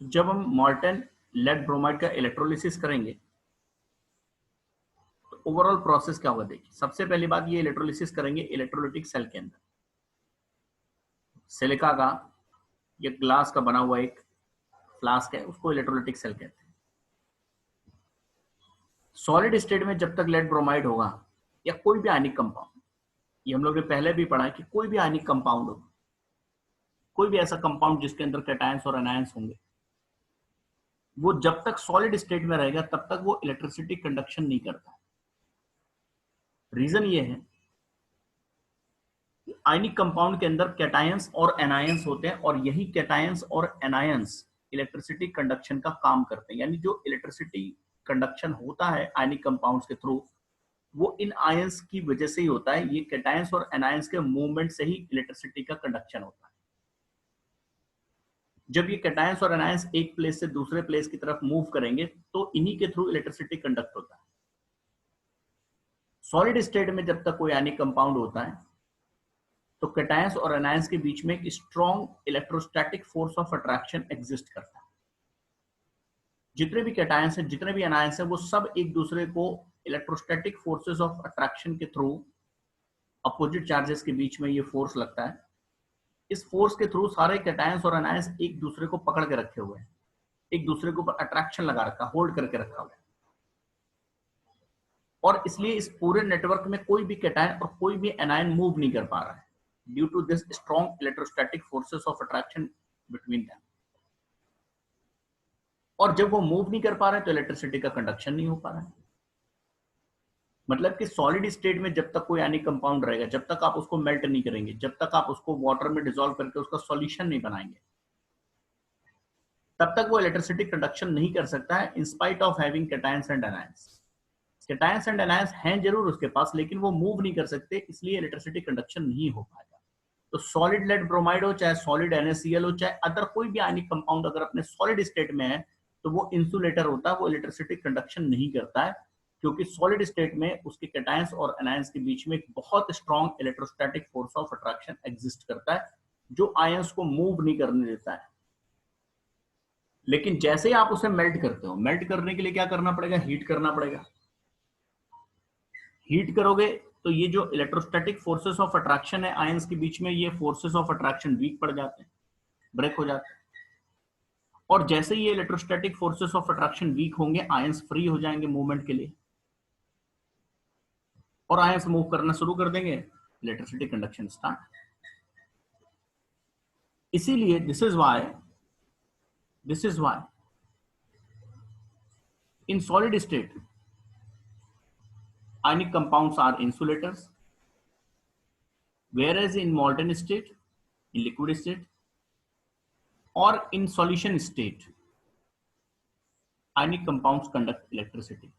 तो जब हम मॉल्टन लेड ब्रोमाइड का इलेक्ट्रोलिसिस करेंगे तो ओवरऑल प्रोसेस क्या होगा देखिए। सबसे पहली बात, ये इलेक्ट्रोलिसिस करेंगे इलेक्ट्रोलिटिक सेल के अंदर। सिलिका का या ग्लास का बना हुआ एक फ्लास्क है, उसको इलेक्ट्रोलिटिक सेल कहते हैं। सॉलिड स्टेट में जब तक लेड ब्रोमाइड होगा या कोई भी आयनिक कंपाउंड, ये हम लोग ने पहले भी पढ़ा है कि कोई भी आयनिक कंपाउंड होगा, कोई भी ऐसा कंपाउंड जिसके अंदर कैटायंस और एनायंस होंगे, वो जब तक सॉलिड स्टेट में रहेगा तब तक वो इलेक्ट्रिसिटी कंडक्शन नहीं करता। रीजन ये है कि आयनिक कंपाउंड के अंदर कैटायंस और एनायंस होते हैं और यही कैटायंस और एनायंस इलेक्ट्रिसिटी कंडक्शन का काम करते हैं। यानी जो इलेक्ट्रिसिटी कंडक्शन होता है आयनिक कंपाउंड्स के थ्रू, वो इन आयंस की वजह से ही होता है। ये कैटायंस और एनायंस के मूवमेंट से ही इलेक्ट्रिसिटी का कंडक्शन होता है। जब ये कैटायंस और एनायंस एक प्लेस से दूसरे प्लेस की तरफ मूव करेंगे तो इन्हीं के थ्रू इलेक्ट्रिसिटी कंडक्ट होता है। सॉलिड स्टेट में जब तक कोई आयनिक कंपाउंड होता है तो कैटायंस और एनायंस के बीच में एक strong electrostatic force of attraction exist करता है। जितने भी कैटायंस हैं, जितने भी एनायंस हैं, वो सब एक दूसरे को इलेक्ट्रोस्टैटिक फोर्सेस ऑफ अट्रैक्शन के थ्रू, अपोजिट चार्जेस के बीच में ये फोर्स लगता है, इस फोर्स के थ्रू सारे कैटायंस और एनायंस एक दूसरे को पकड़ के रखे हुए हैं, एक दूसरे के ऊपर अट्रैक्शन लगा रखा, होल्ड करके रखा हुआ है। और इसलिए इस पूरे नेटवर्क में कोई भी कैटायन और कोई भी एनायन मूव नहीं कर पा रहा है due to this strong electrostatic forces of attraction between them. और जब वो मूव नहीं कर पा रहे हैं तो इलेक्ट्रिसिटी का कंडक्शन नहीं हो पा रहा है। मतलब कि सॉलिड स्टेट में जब तक कोई आयनिक कंपाउंड रहेगा, जब तक आप उसको मेल्ट नहीं करेंगे, जब तक आप उसको वाटर में डिसॉल्व करके उसका सॉल्यूशन नहीं बनाएंगे, तब तक वो इलेक्ट्रिसिटी कंडक्शन नहीं कर सकता है, in spite of having cations and anions. Cations and anions हैं जरूर उसके पास, लेकिन वो मूव नहीं कर सकते, इसलिए इलेक्ट्रिसिटी कंडक्शन नहीं हो पाएगा। तो सॉलिड लेड ब्रोमाइड हो, चाहे सॉलिड NaCl हो, चाहे अदर कोई भी आयनिक कंपाउंड अगर अपने सॉलिड स्टेट में है तो वो इंसुलेटर होता है, वो इलेक्ट्रिसिटी कंडक्शन नहीं करता है, क्योंकि सॉलिड स्टेट में उसके कैटायंस और एनायंस के बीच में एक बहुत strong electrostatic force of attraction exist करता है, जो आयंस को मूव नहीं करने देता है। लेकिन जैसे ही आप उसे मेल्ट करते हो, मेल्ट करने के लिए क्या करना पड़ेगा? हीट करना पड़ेगा। हीट करोगे तो ये जो इलेक्ट्रोस्टैटिक फोर्सेस ऑफ अट्रैक्शन है आयंस के बीच में, ये फोर्सेस ऑफ अट्रैक्शन वीक पड़ जाते हैं, ब्रेक हो जाते हैं। और जैसे ही ये electrostatic forces of attraction weak होंगे, आयंस फ्री हो जाएंगे मूवमेंट के लिए और आयंस मूव करना शुरू कर देंगे, इलेक्ट्रिसिटी कंडक्शन स्टार्ट। इसीलिए this is why in solid state ionic compounds are insulators, whereas in molten state, in liquid state, or in solution state, ionic compounds conduct electricity.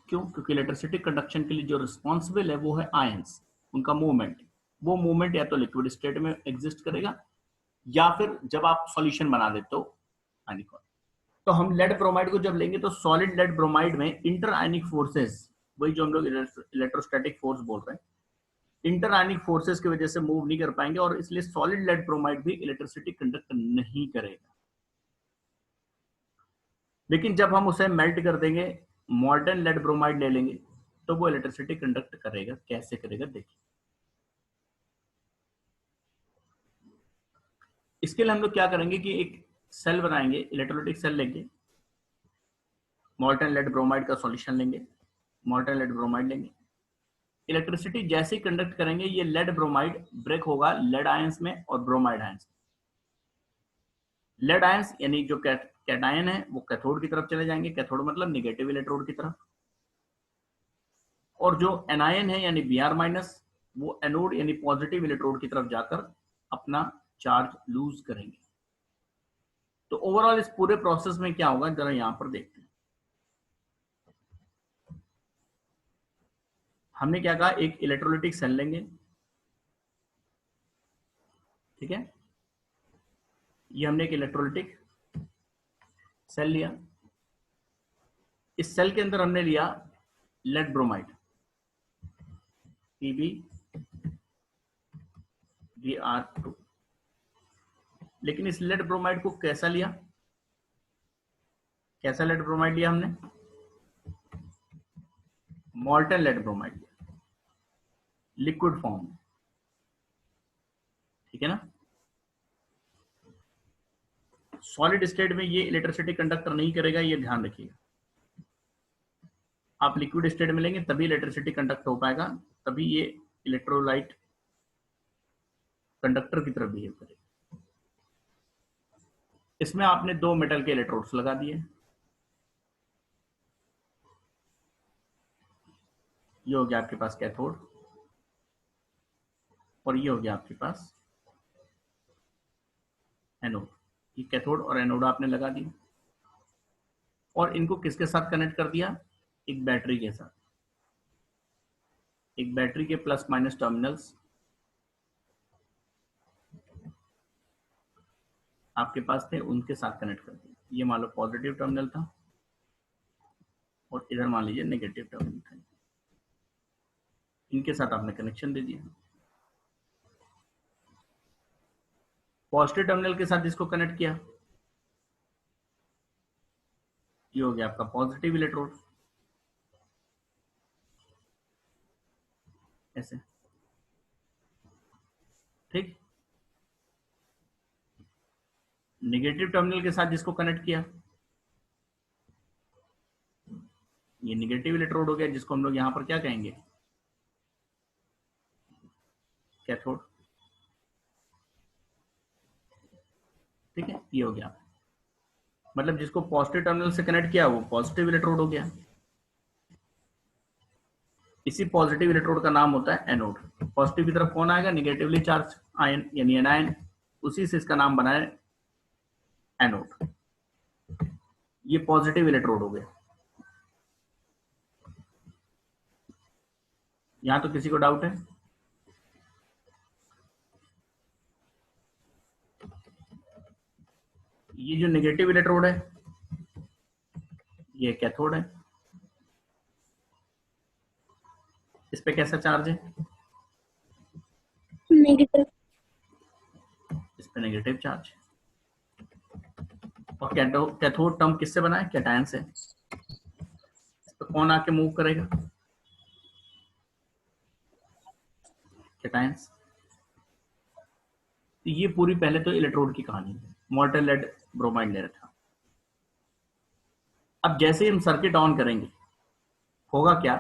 क्यों? क्योंकि इलेक्ट्रिसिटी कंडक्शन के लिए जो रिस्पॉन्सिबल है वो है ions, उनका मूवमेंट। वो मूवमेंट या तो लिक्विड स्टेट में एग्जिस्ट करेगा या फिर जब आप सॉल्यूशन बना देते हो आयनिक। तो हम लेड ब्रोमाइड को जब लेंगे तो सॉलिड लेड ब्रोमाइड में इंटर आयनिक फोर्सेस, वही जो हम लोग इलेक्ट्रोस्टैटिक फोर्स बोल रहे हैं, इंटर आयनिक फोर्सेस की वजह से मूव नहीं कर पाएंगे और इसलिए सॉलिड लेड ब्रोमाइड भी इलेक्ट्रिसिटी कंडक्ट नहीं करेगा। लेकिन जब हम उसे मेल्ट कर देंगे, मॉल्टन लेड ब्रोमाइड ले लेंगे, तो वो इलेक्ट्रिसिटी कंडक्ट करेगा। कैसे करेगा देखिए। इसके लिए हम लोग क्या करेंगे कि एक सेल बनाएंगे, इलेक्ट्रोलाइटिक सेल लेंगे, मॉल्टन लेड ब्रोमाइड का सॉल्यूशन लेंगे, मॉल्टन लेड ब्रोमाइड लेंगे, इलेक्ट्रिसिटी जैसे ही कंडक्ट करेंगे ये लेड ब्रोमाइड ब्रेक होगा लेड आयंस में और ब्रोमाइड आयंस में। लेड आयंस यानी जो कैटायन है वो कैथोड की तरफ चले जाएंगे, कैथोड मतलब नेगेटिव इलेक्ट्रोड की तरफ, और जो एनायन है यानी Br माइनस, वो एनोड यानी पॉजिटिव इलेक्ट्रोड की तरफ जाकर अपना चार्ज लूज करेंगे। तो ओवरऑल इस पूरे प्रोसेस में क्या होगा जरा यहां पर देखते हैं। हमने क्या कहा, एक इलेक्ट्रोलाइटिक सेल लेंगे, ठीक है, ये हमने एक इलेक्ट्रोलाइटिक सेल लिया। इस सेल के अंदर हमने लिया लेड ब्रोमाइड PbBr2, लेकिन इस लेड ब्रोमाइड को कैसा लिया, कैसा लेड ब्रोमाइड लिया हमने, मॉल्टन लेड ब्रोमाइड लिया, लिक्विड फॉर्म में, ठीक है ना। सॉलिड स्टेट में ये इलेक्ट्रिसिटी कंडक्टर नहीं करेगा, ये ध्यान रखिएगा। आप लिक्विड स्टेट में लेंगे तभी इलेक्ट्रिसिटी कंडक्ट हो पाएगा, तभी ये इलेक्ट्रोलाइट कंडक्टर की तरफ बिहेव करेगा। इसमें आपने दो मेटल के इलेक्ट्रोड्स लगा दिए, ये हो गया आपके पास कैथोड और ये हो गया आपके पास एनोड। ये कैथोड और एनोड आपने लगा दिया और इनको किसके साथ कनेक्ट कर दिया, एक बैटरी के साथ। एक बैटरी के प्लस माइनस टर्मिनल्स आपके पास थे, उनके साथ कनेक्ट कर दिया। ये मान लो पॉजिटिव टर्मिनल था और इधर मान लीजिए नेगेटिव टर्मिनल था, इनके साथ आपने कनेक्शन दे दिया। पॉजिटिव टर्मिनल के साथ इसको कनेक्ट किया, ये हो गया आपका पॉजिटिव इलेक्ट्रोड, ऐसे, ठीक। नेगेटिव टर्मिनल के साथ जिसको कनेक्ट किया, ये नेगेटिव इलेक्ट्रोड हो गया, जिसको हम लोग यहां पर क्या कहेंगे, कैथोड, ठीक है। ये हो गया, मतलब जिसको पॉजिटिव टर्मिनल से कनेक्ट किया वो पॉजिटिव इलेक्ट्रोड हो गया। इसी पॉजिटिव इलेक्ट्रोड का नाम होता है एनोड। पॉजिटिव की तरफ कौन आएगा, निगेटिवली चार्ज आयन यानी एनायन, उसी से इसका नाम बना है एनोड। ये पॉजिटिव इलेक्ट्रोड हो गया। यहां तो किसी को डाउट है, ये जो नेगेटिव इलेक्ट्रोड है ये कैथोड है, इस पे कैसा चार्ज है, नेगेटिव, इस पे नेगेटिव चार्ज। और कैथोड टर्म किससे बना है, कैटायन से। इस पे कौन आके मूव करेगा, कैटायंस। तो ये पूरी पहले तो इलेक्ट्रोड की कहानी है, मॉल्टन लेड ब्रोमाइड ले रखा। अब जैसे ही हम सर्किट ऑन करेंगे होगा क्या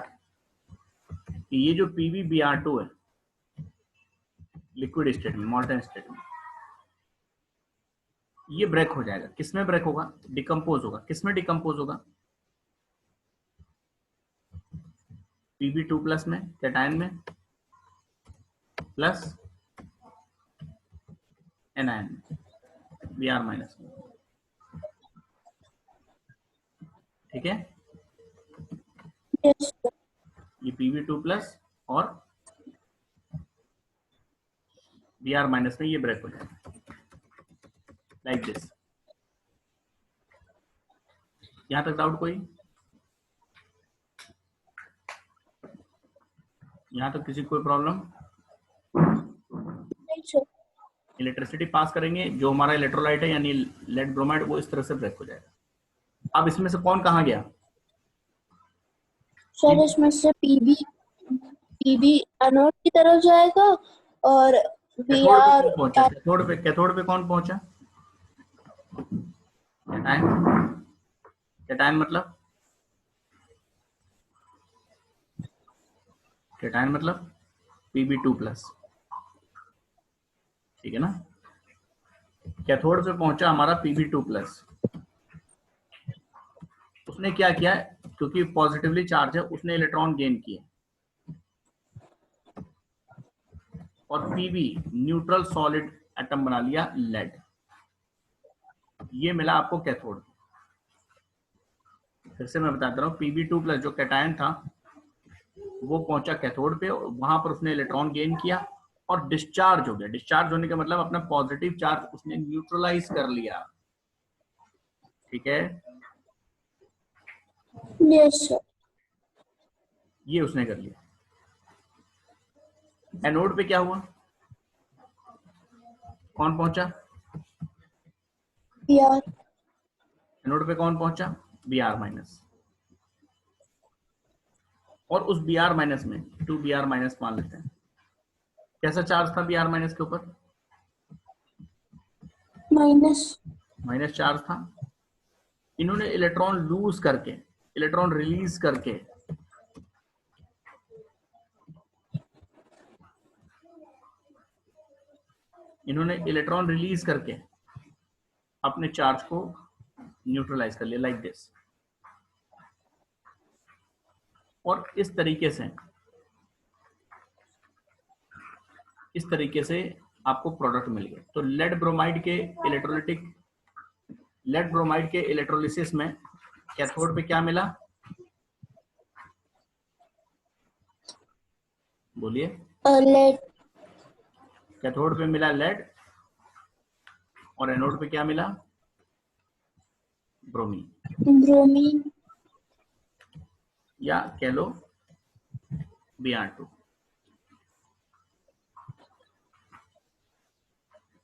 कि ये जो PbBr2 है लिक्विड स्टेट में, मॉल्टन स्टेट में, ये ब्रेक हो जाएगा। किसमें ब्रेक होगा, डिकम्पोज होगा। किसमें डिकम्पोज होगा, Pb2+ में, कैटायन में, प्लस एनायन में, Br- में, ठीक है। यस सर, ये Pb2+ और Br- में ये ब्रेक हो जाएगा लाइक दिस। यहां तक डाउट कोई, यहां तक किसी को कोई प्रॉब्लम। नहीं सर, इलेक्ट्रिसिटी पास करेंगे, जो हमारा इलेक्ट्रोलाइट है यानी लेड ब्रोमाइड, वो इस तरह से ब्रेक हो जाएगा। अब इसमें से कौन कहां गया, सर इसमें से पीबी एनोड की तरफ जाएगा और कैथोड पे बीआर कौन पहुंचा, कैथोड पे कौन पहुंचा, कैटायन। कैटायन मतलब, कैटायन मतलब Pb2+, ठीक है ना। कैथोड पे पहुंचा हमारा Pb2+। उसने क्या किया, क्योंकि पॉजिटिवली चार्ज है, उसने इलेक्ट्रॉन गेन किए और Pb न्यूट्रल सॉलिड एटम बना लिया लेड। ये मिला आपको कैथोड। फिर से मैं बताता रहा हूँ, Pb2+ जो कैटायन था वो पहुंचा कैथोड पे, वहां पर उसने इलेक्ट्रॉन गेन किया और डिस्चार्ज हो गया। डिस्चार्ज होने का मतलब अपना पॉजिटिव चार्ज उसने न्यूट्रलाइज कर लिया, ठीक है। यस सर, ये उसने कर लिया। एनोड पे क्या हुआ, कौन पहुंचा, Br. एनोड पे कौन पहुंचा? Br माइनस, और उस Br माइनस में 2Br माइनस मान लेते हैं। कैसा चार्ज था Br माइनस के ऊपर? माइनस चार्ज था। इन्होंने इलेक्ट्रॉन लूज करके, इलेक्ट्रॉन रिलीज करके अपने चार्ज को न्यूट्रलाइज कर लिया, लाइक दिस। और इस तरीके से आपको प्रोडक्ट मिल गया। तो लेड ब्रोमाइड के इलेक्ट्रोलिसिस में कैथोड पे क्या मिला? बोलिए। लेड. कैथोड पे मिला लेड, और एनोड पे क्या मिला? Bromine, bromine. या कह लो Br2।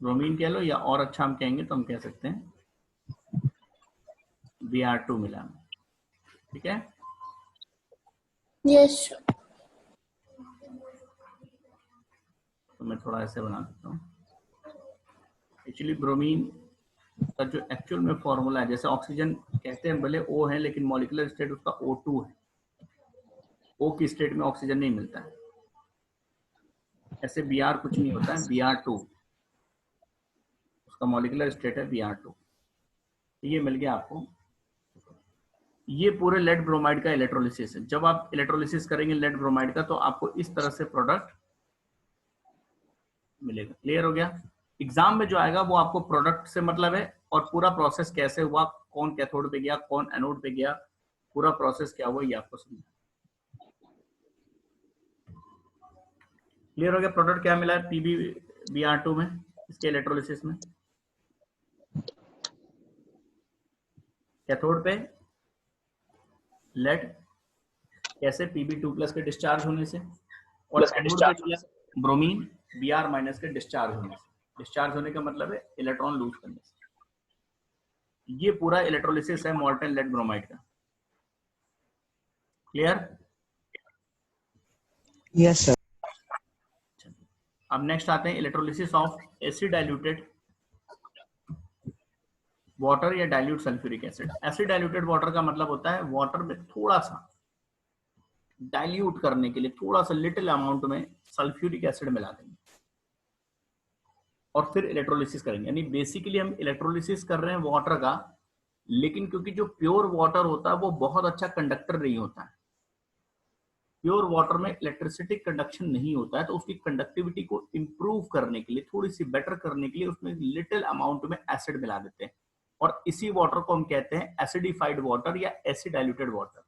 ब्रोमीन कह लो, या और अच्छा हम कहेंगे तो हम कह सकते हैं Br2 मिला। ठीक है? यस. तो मैं थोड़ा ऐसे बना देता हूँ। एक्चुअली ब्रोमीन का जो एक्चुअल में फॉर्मूला है, जैसे ऑक्सीजन कहते हैं भले O है, लेकिन मॉलिक्यूलर स्टेट उसका O2 है। O की स्टेट में ऑक्सीजन नहीं मिलता है। ऐसे Br कुछ नहीं होता है, Br2 उसका मॉलिक्यूलर स्टेट है, Br2। ये मिल गया आपको। ये पूरे लेड ब्रोमाइड का इलेक्ट्रोलिसिस है। जब आप इलेक्ट्रोलिसिस करेंगे लेड ब्रोमाइड का, तो आपको इस तरह से प्रोडक्ट मिलेगा। क्लियर हो गया? एग्जाम में जो आएगा वो आपको प्रोडक्ट से मतलब है, और पूरा प्रोसेस कैसे हुआ, कौन कैथोड पे गया, कौन एनोड पे गया, पूरा प्रोसेस क्या हुआ, ये आपको समझना। क्लियर हो गया? प्रोडक्ट क्या मिला है PbBr2 में, इसके इलेक्ट्रोलिसिस में? कैथोड पे लेड, कैसे? Pb2+ के डिस्चार्ज होने से, और एनोड पे क्या? ब्रोमीन Br माइनस के डिस्चार्ज होने से। डिस्चार्ज होने का मतलब है इलेक्ट्रॉन लूज करने से। ये पूरा इलेक्ट्रोलिसिस है मॉल्टन लेड ब्रोमाइड का। क्लियर? Yes sir. अब नेक्स्ट आते हैं electrolysis of acid diluted water या dilute sulphuric acid. Acid diluted water का मतलब होता है वाटर में थोड़ा सा डाइल्यूट करने के लिए थोड़ा सा लिटिल अमाउंट में सल्फ्यूरिक एसिड मिला देंगे और फिर इलेक्ट्रोलिसिस करेंगे। यानी बेसिकली हम इलेक्ट्रोलिसिस कर रहे हैं वाटर का, लेकिन क्योंकि जो प्योर वाटर होता है वो बहुत अच्छा कंडक्टर नहीं होता है। प्योर वाटर में इलेक्ट्रिसिटी कंडक्शन नहीं होता है, तो उसकी कंडक्टिविटी को इंप्रूव करने के लिए, थोड़ी सी बेटर करने के लिए उसमें लिटिल अमाउंट में एसिड मिला देते हैं, और इसी वाटर को हम कहते हैं एसिडिफाइड वाटर या एसिड डाइल्यूटेड वाटर।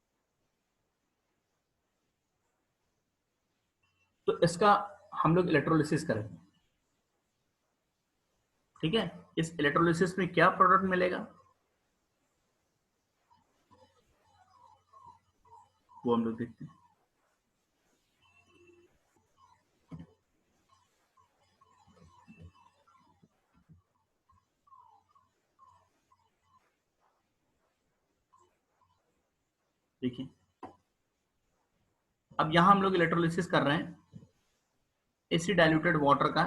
तो इसका हम लोग इलेक्ट्रोलिसिस करेंगे। ठीक है? इस इलेक्ट्रोलिसिस में क्या प्रोडक्ट मिलेगा वो हम लोग देखते हैं। देखिए, अब यहां हम लोग इलेक्ट्रोलिसिस कर रहे हैं एसिड डाइल्यूटेड वाटर का,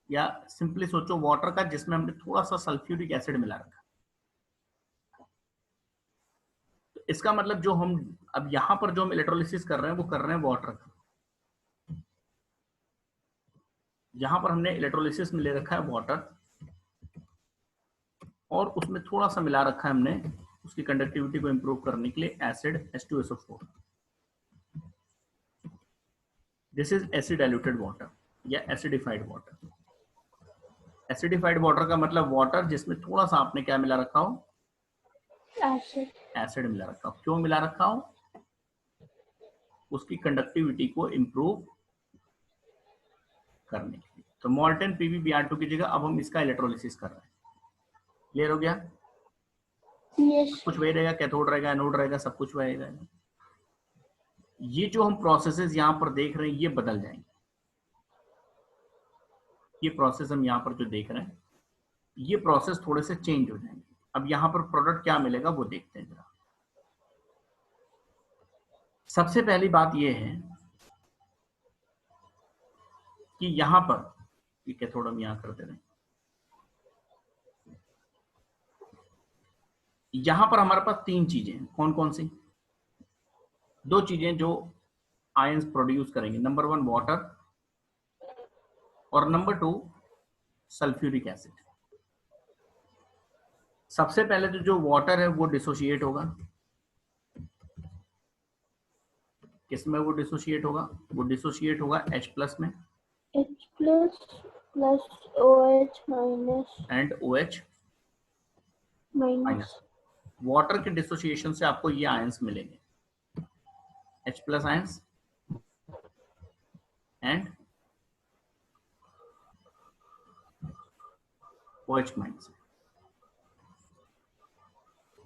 या सिंपली सोचो वाटर का जिसमें हमने थोड़ा सा सल्फ्यूरिक एसिड मिला रखा। तो इसका मतलब जो हम अब यहां पर जो हम इलेक्ट्रोलिसिस कर रहे हैं वो कर रहे हैं वाटर का। जहां पर हमने इलेक्ट्रोलिसिस में ले रखा है वाटर, और उसमें थोड़ा सा मिला रखा है हमने उसकी कंडक्टिविटी को इंप्रूव करने के लिए acid H2SO4। This is acid diluted water या एसिडिफाइड वाटर। एसिडिफाइड वाटर का मतलब वाटर जिसमें थोड़ा सा आपने क्या मिला रखा हो? एसिड मिला रखा हो। क्यों मिला रखा हो? उसकी कंडक्टिविटी को इंप्रूव करने के लिए। तो मॉल्टन PbBr2 की जगह अब हम इसका इलेक्ट्रोलिसिस कर रहे हैं। क्लियर हो गया? यस. कुछ वही रहेगा, कैथोड रहेगा, एनोड रहेगा, सब कुछ वही रहेगा। ये जो हम प्रोसेसेस यहां पर देख रहे हैं ये बदल जाएंगे। ये प्रोसेस हम यहां पर जो देख रहे हैं ये प्रोसेस थोड़े से चेंज हो जाएंगे। अब यहाँ पर प्रोडक्ट क्या मिलेगा वो देखते हैं जरा। सबसे पहली बात ये है कि यहाँ पर ये कैथोड हम यहाँ करते रहे, यहाँ पर हमारे पास तीन चीजें हैं। कौन कौन सी? दो चीजें जो आयंस प्रोड्यूस करेंगे, नंबर 1 वाटर और नंबर 2 सल्फ्यूरिक एसिड। सबसे पहले तो जो वाटर है वो डिसोशिएट होगा। किसमें वो डिसोशिएट होगा? वो डिसोशिएट होगा H+ में H plus plus OH minus and OH minus. Water के डिसोसिएशन से आपको ये आयंस मिलेंगे, H+ ions and OH minus.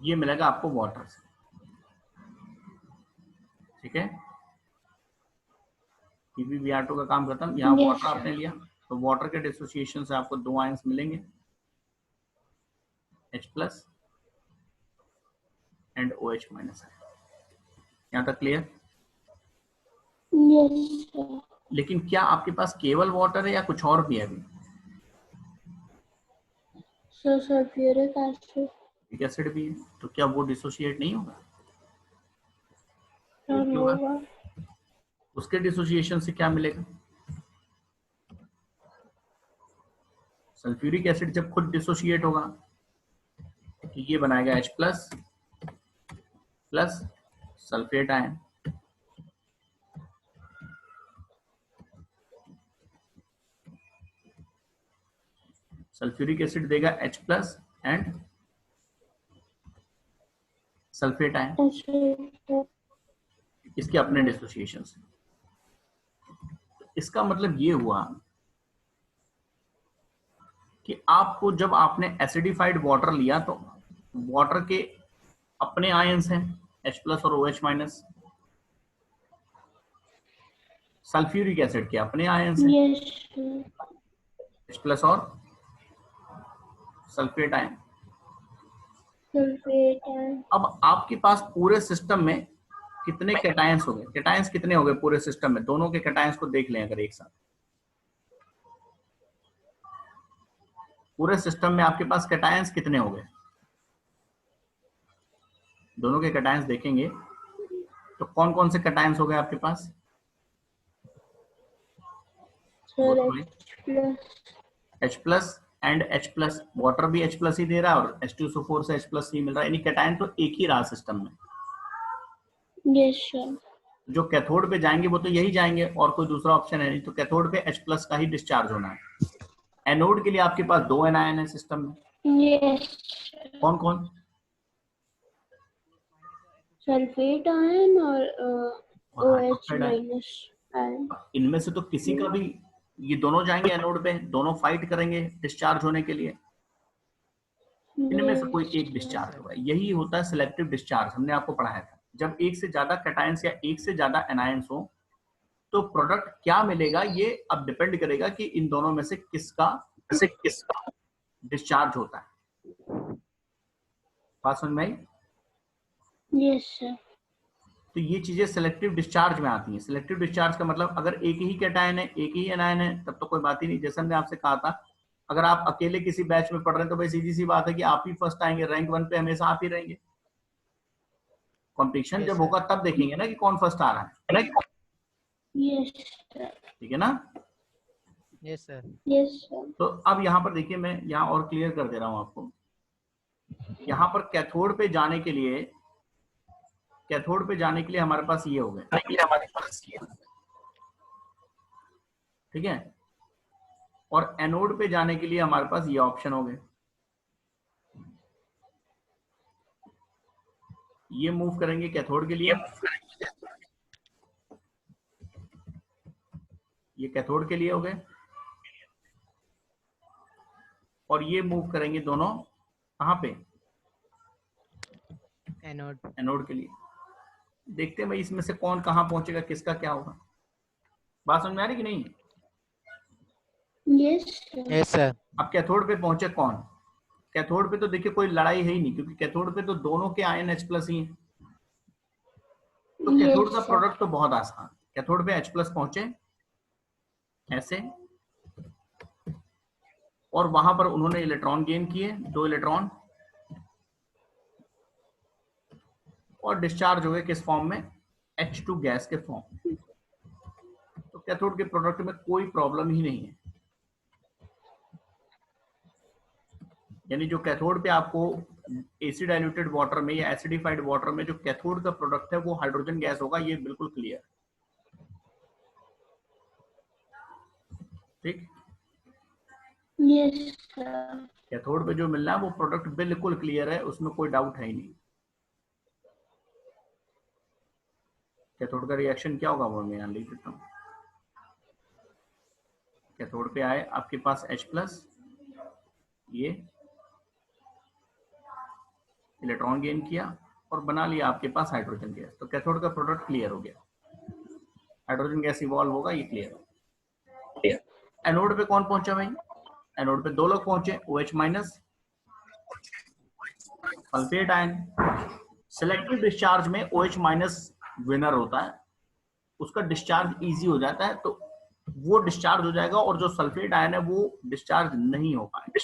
ये मिलेगा आपको वाटर से, ठीक है। PbBr2 का काम खत्म। यहाँ Yes, वाटर आपने लिया तो वाटर के डिसोसिएशन से आपको दो आयंस मिलेंगे, H+ एंड OH माइनस। यहाँ तक क्लियर? yes, sir. लेकिन क्या आपके पास केवल वाटर है या कुछ और भी है? अभी So sulfuric acid. एसिड भी है, तो क्या वो डिसोशिएट नहीं होगा? Turn क्यों होगा? over. उसके डिसोसिएशन से क्या मिलेगा? सल्फ्यूरिक एसिड जब खुद डिसोशिएट होगा तो ये बनाएगा H+ plus sulphate ion, sulphuric acid देगा H+ and sulphate ion, Acid. इसके अपने डिसोसिएशन से। इसका मतलब ये हुआ कि आपको जब आपने एसिडिफाइड वाटर लिया तो वाटर के अपने आयंस हैं H+ और OH माइनस, सल्फ्यूरिक एसिड के अपने आयंस हैं Yes, sir. H+ और सल्फेट आयन। Sulfate and अब आपके पास पूरे सिस्टम में कितने कैटायंस हो गए? कैटायंस कितने हो गए पूरे सिस्टम में? दोनों के कैटायंस को देख लें अगर एक साथ। पूरे सिस्टम में आपके पास कैटायंस कितने हो गए? दोनों के कैटायंस देखेंगे तो कौन कौन से कैटायंस हो गए आपके पास? sir H+. H+ and H+, water भी H+ ही दे रहा है और H2SO4 से H+ ही मिल रहा है, यानी कैटायन तो एक ही रहा सिस्टम में। Yes, sir. जो कैथोड पे जाएंगे वो तो यही जाएंगे और कोई दूसरा ऑप्शन है नहीं, तो कैथोड पे H+ का ही डिस्चार्ज होना है। एनोड के लिए आपके पास दो एनायन है सिस्टम में। Yes. कौन कौन? Sulfate ion और OH minus ion. इनमें से तो किसी का भी, ये दोनों जाएंगे एनोड पे, दोनों फाइट करेंगे डिस्चार्ज होने के लिए। इनमें से कोई एक डिस्चार्ज होगा, यही होता है सिलेक्टिव डिस्चार्ज। हमने आपको पढ़ाया था जब एक से ज्यादा कैटायंस या एक से ज्यादा एनायंस हो तो प्रोडक्ट क्या मिलेगा, ये अब डिपेंड करेगा कि इन दोनों में से किसका डिस्चार्ज होता है। बात समझ में आई? Yes, sir. तो ये चीजें सिलेक्टिव डिस्चार्ज में आती हैं। सिलेक्टिव डिस्चार्ज का मतलब अगर एक ही कैटायन है, एक ही एनायन है, तब तो कोई बात ही नहीं। जैसे हमने आपसे कहा था अगर आप अकेले किसी बैच में पढ़ रहे हैं तो भाई सीधी सी बात है कि आप ही फर्स्ट आएंगे, रैंक 1 पे हमेशा आप ही रहेंगे। कॉम्पिटिशन जब होगा तब देखेंगे ना कि कौन फर्स्ट आ रहा है। Yes, sir. ठीक है ना? Yes sir. Yes, sir. तो अब यहाँ पर देखिए, मैं यहाँ और क्लियर कर दे रहा हूँ आपको। यहाँ पर कैथोड पे जाने के लिए, कैथोड पे जाने के लिए हमारे पास ये हो गए, ठीक है। और एनोड पे जाने के लिए हमारे पास ये ऑप्शन हो गए। ये मूव करेंगे कैथोड के लिए, ये कैथोड के लिए हो गए, और ये मूव करेंगे दोनों कहाँ पे? एनोड। एनोड के लिए। देखते हैं भाई इसमें से कौन कहाँ पहुंचेगा, किसका क्या होगा। बात समझ में आ रही कि नहीं? Yes, sir. Yes sir. अब कैथोड पे पहुंचे कौन? कैथोड पे तो देखिए कोई लड़ाई है ही नहीं, क्योंकि कैथोड पे तो दोनों के आयन H+ ही हैं। तो कैथोड का प्रोडक्ट तो बहुत आसान, कैथोड पे H+ पहुंचे ऐसे, और वहां पर उन्होंने इलेक्ट्रॉन गेन किए, 2 इलेक्ट्रॉन, और डिस्चार्ज हुए किस फॉर्म में, H2 गैस के फॉर्म में। तो कैथोड के प्रोडक्ट में कोई प्रॉब्लम ही नहीं है। यानी जो कैथोड पे आपको एसिड डाइल्यूटेड वाटर में या एसिडिफाइड वाटर में जो कैथोड का प्रोडक्ट है वो हाइड्रोजन गैस होगा, ये बिल्कुल क्लियर। ठीक, यस सर। कैथोड पे जो मिलना है वो प्रोडक्ट बिल्कुल क्लियर है, उसमें कोई डाउट है ही नहीं। कैथोड का रिएक्शन क्या होगा वो मैं यहाँ लिख देता हूँ। कैथोड पे आए आपके पास H+, ये इलेक्ट्रॉन गेन किया और बना लिया आपके पास हाइड्रोजन गैस। तो कैथोड का प्रोडक्ट क्लियर हो गया, हाइड्रोजन गैस इवॉल्व होगा, ये क्लियर हो। एनोड पे कौन पहुंचा भाई, एनोड पे 2 लोग पहुंचे, OH- sulphate ion. Selective discharge में OH- विनर होता है, उसका डिस्चार्ज इजी हो जाता है, तो वो डिस्चार्ज हो जाएगा, और जो सल्फेट आयन है वो डिस्चार्ज नहीं हो पाएगा।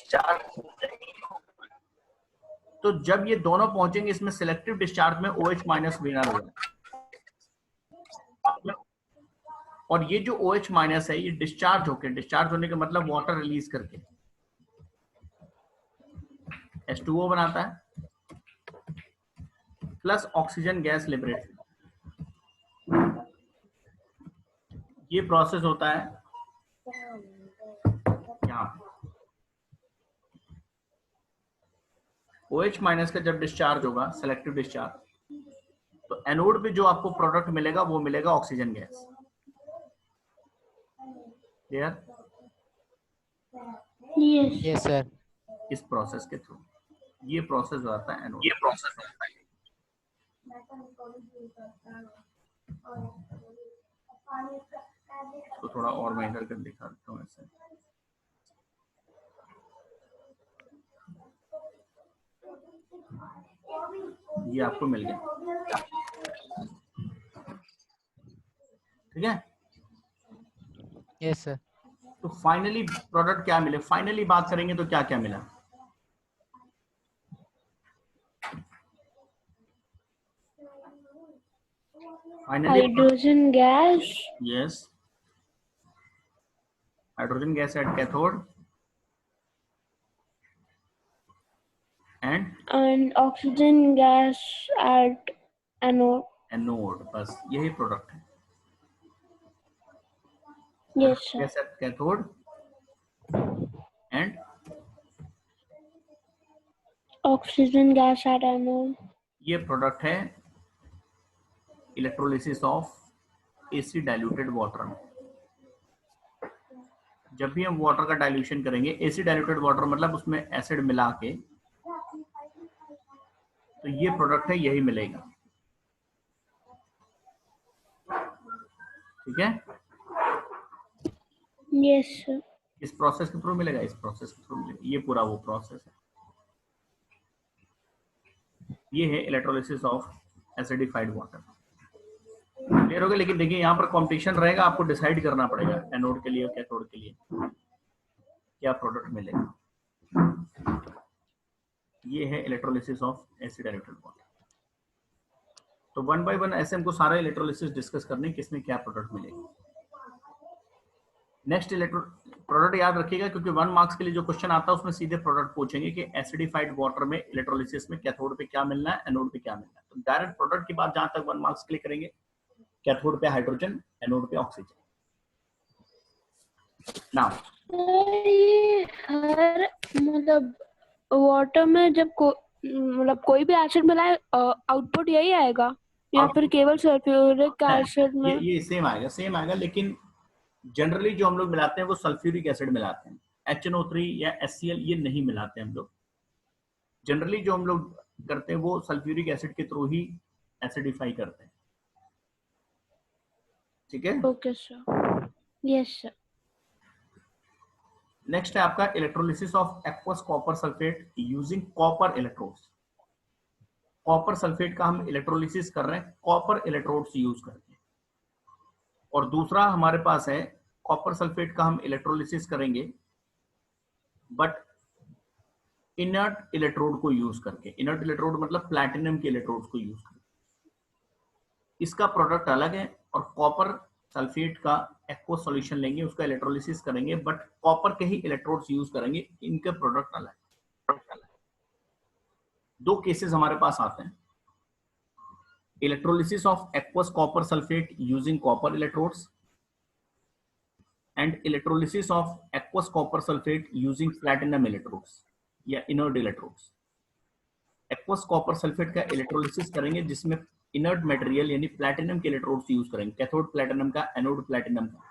तो जब ये दोनों पहुंचेंगे इसमें सिलेक्टिव डिस्चार्ज में OH- विनर हो जाएगा, और ये जो OH- है ये डिस्चार्ज होने का मतलब वाटर रिलीज करके H2O बनाता है, प्लस ऑक्सीजन गैस लिबरेट। ये प्रोसेस होता है यहाँ OH- का जब डिस्चार्ज होगा, सेलेक्टिव डिस्चार्ज, तो एनोड पे जो आपको प्रोडक्ट मिलेगा वो मिलेगा oxygen gas. Clear? Yes sir. इस प्रोसेस के थ्रू ये प्रोसेस आता है एनोड, ये प्रोसेस होता है। तो थोड़ा और मैं इधर कर दिखा देता हूँ ऐसे। ये आपको मिल गया, ठीक है। Yes sir. तो फाइनली प्रोडक्ट क्या मिले, फाइनली बात करेंगे तो क्या क्या मिला। Finally hydrogen gas, yes, hydrogen gas at cathode and oxygen gas at anode. Anode, बस यही प्रोडक्ट है। Yes sir. Gas at cathode and oxygen gas at anode. ये प्रोडक्ट है electrolysis of acid diluted water में। जब भी हम water का डाइल्यूशन करेंगे, एसिड डाइल्यूटेड वाटर मतलब उसमें एसिड मिला के, तो ये प्रोडक्ट है, यही मिलेगा। ठीक है, यस सर। इस प्रोसेस के थ्रू मिलेगा, इस प्रोसेस के थ्रू मिलेगा, ये पूरा वो प्रोसेस है। ये है electrolysis of acidified water. Clear हो गया? लेकिन देखिए यहाँ पर कंपटीशन रहेगा, आपको डिसाइड करना पड़ेगा एनोड के लिए और कैथोड के लिए क्या प्रोडक्ट मिलेगा। ये है electrolysis of acid diluted water. तो 1 बाय 1 ऐसे हमको सारा इलेक्ट्रोलिसिस डिस्कस करने किसमें क्या प्रोडक्ट मिलेगा। नेक्स्ट प्रोडक्ट याद रखिएगा, क्योंकि 1 मार्क्स के लिए जो क्वेश्चन आता है उसमें सीधे प्रोडक्ट पूछेंगे कि एसिडिफाइड वाटर में इलेक्ट्रोलिसिस में कैथोड पे क्या मिलना है, एनोड पे क्या मिलना है। तो डायरेक्ट प्रोडक्ट की बात जहां तक 1 मार्क्स के लिए करेंगे, कैथोड पे हाइड्रोजन, एनोड पे ऑक्सीजन। नाउ ये हर मतलब वाटर में जब मतलब कोई भी एसिड मिलाए आउटपुट यही आएगा, या फिर केवल सल्फ्यूरिक एसिड में? ये सेम आएगा, लेकिन जनरली जो हम लोग मिलाते हैं वो सल्फ्यूरिक एसिड मिलाते हैं, HNO3 या HCl ये नहीं मिलाते हम लोग। जनरली जो हम लोग करते हैं वो सल्फ्यूरिक एसिड के थ्रू ही एसिडिफाई करते हैं। ठीक है, okay sir. Yes sir. Next है आपका electrolysis of aqueous copper sulphate using copper electrodes. Copper sulphate का हम इलेक्ट्रोलिसिस कर रहे हैं कॉपर इलेक्ट्रोड्स यूज करके। और दूसरा हमारे पास है कॉपर सल्फेट का हम इलेक्ट्रोलिसिस करेंगे बट इनर्ट इलेक्ट्रोड को यूज करके। इनर्ट इलेक्ट्रोड मतलब प्लैटिनम के इलेक्ट्रोड्स को यूज करके। इसका प्रोडक्ट अलग है और कॉपर सल्फेट का एक्वा सॉल्यूशन लेंगे, उसका इलेक्ट्रोलिसिस करेंगे बट कॉपर के ही इलेक्ट्रोड्स यूज करेंगे, इनके प्रोडक्ट अलग। दो केसेस हमारे पास आते हैं, electrolysis of aqueous copper sulphate using copper electrodes and electrolysis of aqueous copper sulphate using platinum electrodes या inert electrodes. Aqueous copper sulphate का इलेक्ट्रोलिसिस करेंगे जिसमें इनर्ट मटेरियल यानी प्लैटिनम के इलेक्ट्रोड्स यूज करेंगे, कैथोड प्लैटिनम का, एनोड प्लैटिनम का।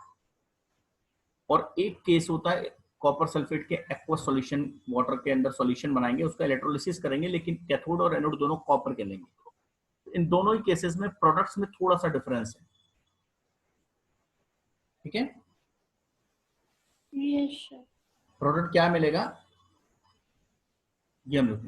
और एक केस होता है कॉपर सल्फेट के एक्वस सॉल्यूशन, वाटर के अंदर सॉल्यूशन बनाएंगे, उसका इलेक्ट्रोलिसिस करेंगे लेकिन कैथोड और एनोड दोनों कॉपर के लेंगे। इन दोनों ही केसेस में प्रोडक्ट्स में थोड़ा सा डिफरेंस है, ठीक है। Yes sir. प्रोडक्ट क्या मिलेगा ये हम लोग